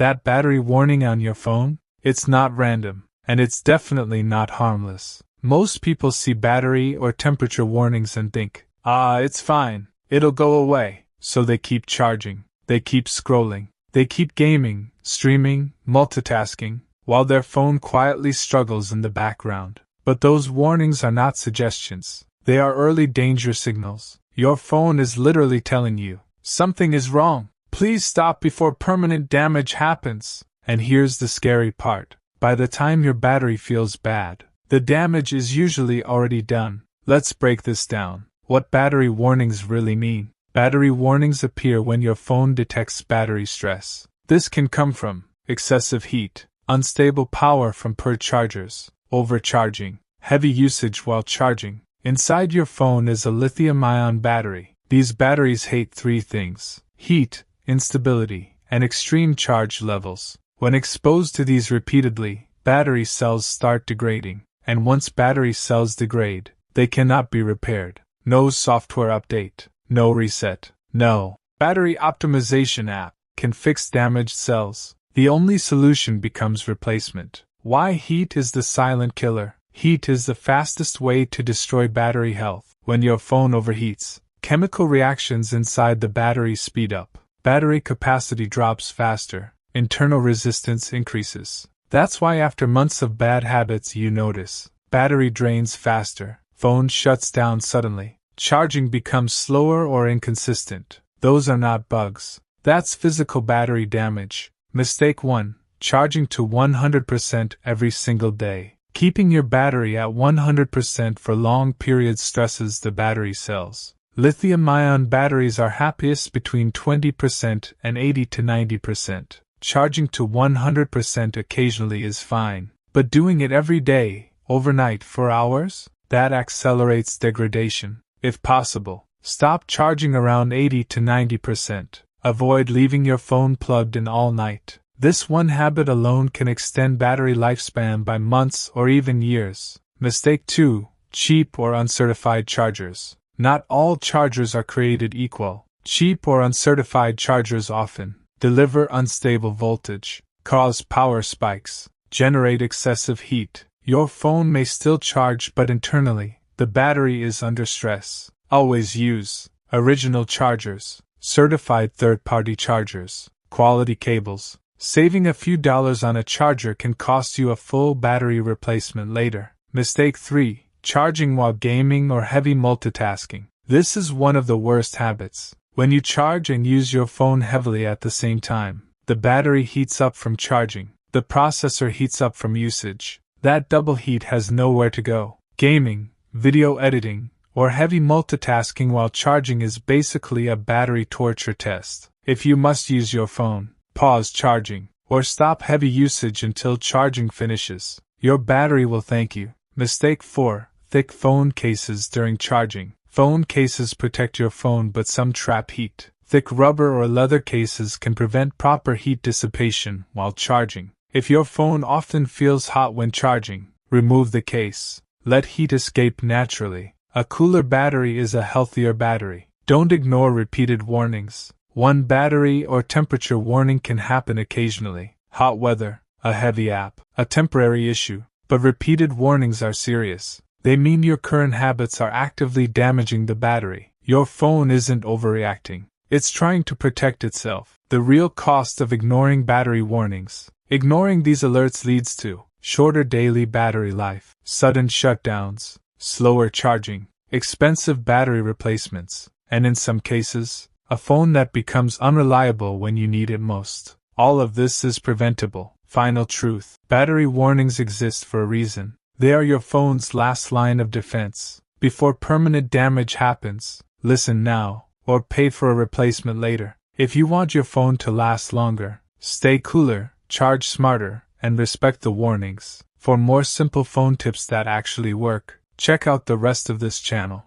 That battery warning on your phone? It's not random, and it's definitely not harmless. Most people see battery or temperature warnings and think, it's fine, it'll go away, so they keep charging, they keep scrolling, they keep gaming, streaming, multitasking, while their phone quietly struggles in the background. But those warnings are not suggestions, they are early danger signals. Your phone is literally telling you, something is wrong, please stop before permanent damage happens. And here's the scary part. By the time your battery feels bad, the damage is usually already done. Let's break this down. What battery warnings really mean. Battery warnings appear when your phone detects battery stress. This can come from excessive heat, unstable power from poor chargers, overcharging, heavy usage while charging. Inside your phone is a lithium-ion battery. These batteries hate three things: heat, instability, and extreme charge levels. When exposed to these repeatedly, battery cells start degrading, and once battery cells degrade, they cannot be repaired. No software update, no reset, no battery optimization app can fix damaged cells. The only solution becomes replacement. Why heat is the silent killer? Heat is the fastest way to destroy battery health. When your phone overheats, chemical reactions inside the battery speed up. Battery capacity drops faster. Internal resistance increases. That's why after months of bad habits you notice battery drains faster, phone shuts down suddenly, charging becomes slower or inconsistent. Those are not bugs. That's physical battery damage. Mistake 1. Charging to 100% every single day. Keeping your battery at 100% for long periods stresses the battery cells. Lithium-ion batteries are happiest between 20% and 80 to 90%. Charging to 100% occasionally is fine, but doing it every day, overnight for hours? That accelerates degradation. If possible, stop charging around 80 to 90%. Avoid leaving your phone plugged in all night. This one habit alone can extend battery lifespan by months or even years. Mistake 2. Cheap or uncertified chargers. Not all chargers are created equal. Cheap or uncertified chargers often deliver unstable voltage, cause power spikes, generate excessive heat. Your phone may still charge, but internally, the battery is under stress. Always use original chargers, certified third-party chargers, quality cables. Saving a few dollars on a charger can cost you a full battery replacement later. Mistake 3. Charging while gaming or heavy multitasking. This is one of the worst habits. When you charge and use your phone heavily at the same time, the battery heats up from charging, the processor heats up from usage. That double heat has nowhere to go. Gaming, video editing, or heavy multitasking while charging is basically a battery torture test. If you must use your phone, pause charging, or stop heavy usage until charging finishes. Your battery will thank you. Mistake 4. Thick phone cases during charging. Phone cases protect your phone, but some trap heat. Thick rubber or leather cases can prevent proper heat dissipation while charging. If your phone often feels hot when charging, remove the case. Let heat escape naturally. A cooler battery is a healthier battery. Don't ignore repeated warnings. One battery or temperature warning can happen occasionally. Hot weather, a heavy app, a temporary issue. But repeated warnings are serious. They mean your current habits are actively damaging the battery. Your phone isn't overreacting. It's trying to protect itself. The real cost of ignoring battery warnings. Ignoring these alerts leads to shorter daily battery life, sudden shutdowns, slower charging, expensive battery replacements, and in some cases, a phone that becomes unreliable when you need it most. All of this is preventable. Final truth. Battery warnings exist for a reason. They are your phone's last line of defense. Before permanent damage happens, listen now, or pay for a replacement later. If you want your phone to last longer, stay cooler, charge smarter, and respect the warnings. For more simple phone tips that actually work, check out the rest of this channel.